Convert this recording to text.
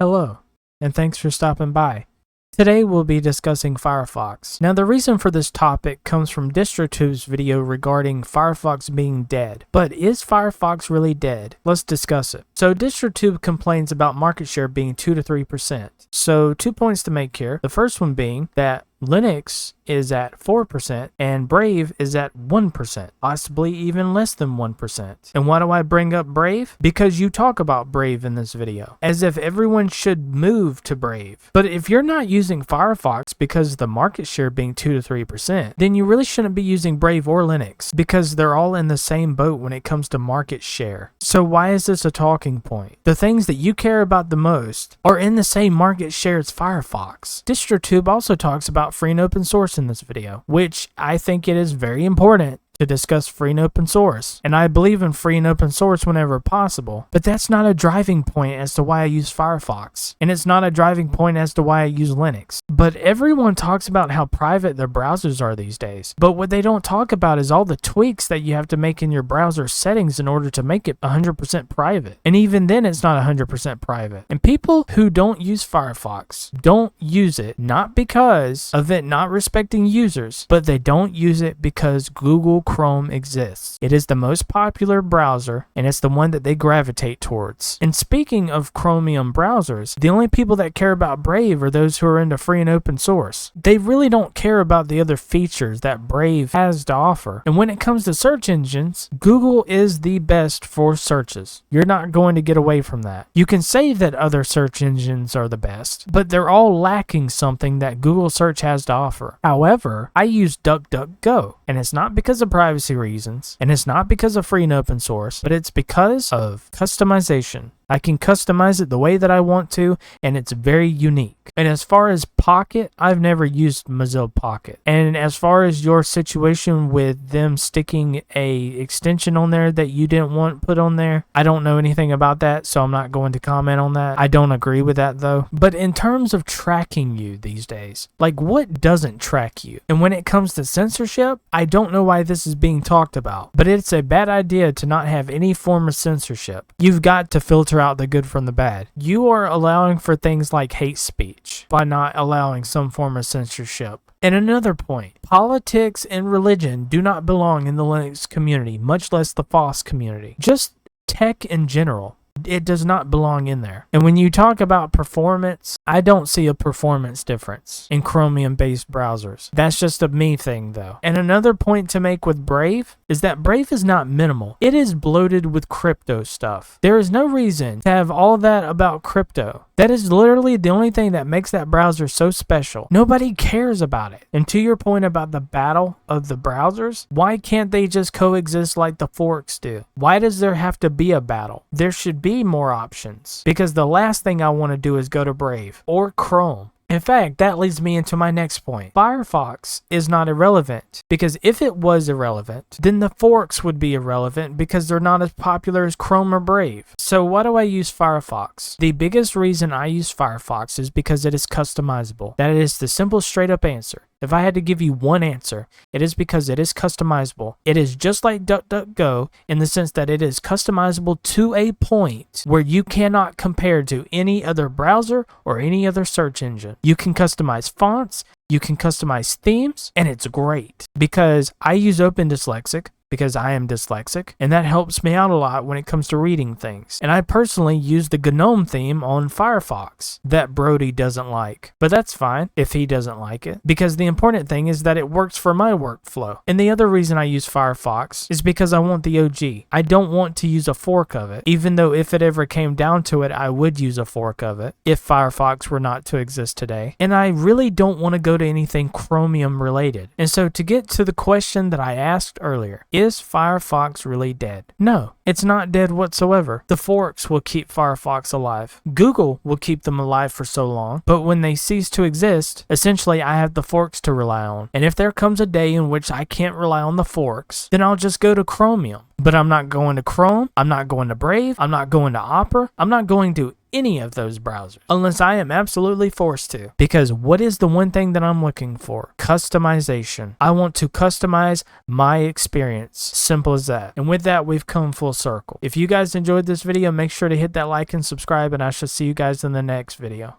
Hello, and thanks for stopping by. Today we'll be discussing Firefox. Now the reason for this topic comes from DistroTube's video regarding Firefox being dead. But is Firefox really dead? Let's discuss it. So DistroTube complains about market share being 2 to 3%. So 2 points to make here. The first one being that Linux is at 4% and Brave is at 1%, possibly even less than 1%. And why do I bring up Brave? Because you talk about Brave in this video, as if everyone should move to Brave. But if you're not using Firefox because of the market share being 2 to 3%, then you really shouldn't be using Brave or Linux because they're all in the same boat when it comes to market share. So why is this a talking point? The things that you care about the most are in the same market share as Firefox. DistroTube also talks about free and open source in this video, which I think it is very important to discuss free and open source. And I believe in free and open source whenever possible, but that's not a driving point as to why I use Firefox. And it's not a driving point as to why I use Linux. But everyone talks about how private their browsers are these days. But what they don't talk about is all the tweaks that you have to make in your browser settings in order to make it 100% private. And even then it's not 100% private. And people who don't use Firefox don't use it not because of it not respecting users, but they don't use it because Google Chrome exists. It is the most popular browser and it's the one that they gravitate towards. And speaking of Chromium browsers, the only people that care about Brave are those who are into free and open source. They really don't care about the other features that Brave has to offer. And when it comes to search engines, Google is the best for searches. You're not going to get away from that. You can say that other search engines are the best, but they're all lacking something that Google search has to offer. However, I use DuckDuckGo, and it's not because of privacy reasons, and it's not because of free and open source, but it's because of customization. I can customize it the way that I want to, and it's very unique. And as far as Pocket, I've never used Mozilla Pocket. And as far as your situation with them sticking a extension on there that you didn't want put on there, I don't know anything about that, so I'm not going to comment on that. I don't agree with that though. But in terms of tracking you these days, like what doesn't track you? And when it comes to censorship, I don't know why this is being talked about, but it's a bad idea to not have any form of censorship. You've got to filter out the good from the bad. You are allowing for things like hate speech by not allowing some form of censorship. And another point, politics and religion do not belong in the Linux community, much less the FOSS community. Just tech in general. It does not belong in there. And when you talk about performance, I don't see a performance difference in Chromium-based browsers. That's just a me thing though. And another point to make with Brave is that Brave is not minimal. It is bloated with crypto stuff. There is no reason to have all that about crypto. That is literally the only thing that makes that browser so special. Nobody cares about it. And to your point about the battle of the browsers, why can't they just coexist like the forks do? Why does there have to be a battle? There should be more options, because the last thing I want to do is go to Brave or Chrome. In fact, that leads me into my next point. Firefox is not irrelevant, because if it was irrelevant, then the forks would be irrelevant because they're not as popular as Chrome or Brave. So why do I use Firefox? The biggest reason I use Firefox is because it is customizable. That is the simple straight up answer. If I had to give you one answer, it is because it is customizable. It is just like DuckDuckGo in the sense that it is customizable to a point where you cannot compare to any other browser or any other search engine. You can customize fonts, you can customize themes, and it's great because I use Open Dyslexic because I am dyslexic, and that helps me out a lot when it comes to reading things. And I personally use the GNOME theme on Firefox that Brody doesn't like, but that's fine if he doesn't like it, because the important thing is that it works for my workflow. And the other reason I use Firefox is because I want the OG. I don't want to use a fork of it, even though if it ever came down to it, I would use a fork of it if Firefox were not to exist today. And I really don't want to go to anything Chromium related. And so to get to the question that I asked earlier, is Firefox really dead? No, it's not dead whatsoever. The forks will keep Firefox alive. Google will keep them alive for so long, but when they cease to exist, essentially I have the forks to rely on. And if there comes a day in which I can't rely on the forks, then I'll just go to Chromium. But I'm not going to Chrome, I'm not going to Brave, I'm not going to Opera, I'm not going to any of those browsers unless I am absolutely forced to. Because what is the one thing that I'm looking for? Customization. I want to customize my experience. Simple as that. And with that, we've come full circle. If you guys enjoyed this video, make sure to hit that like and subscribe, and I shall see you guys in the next video.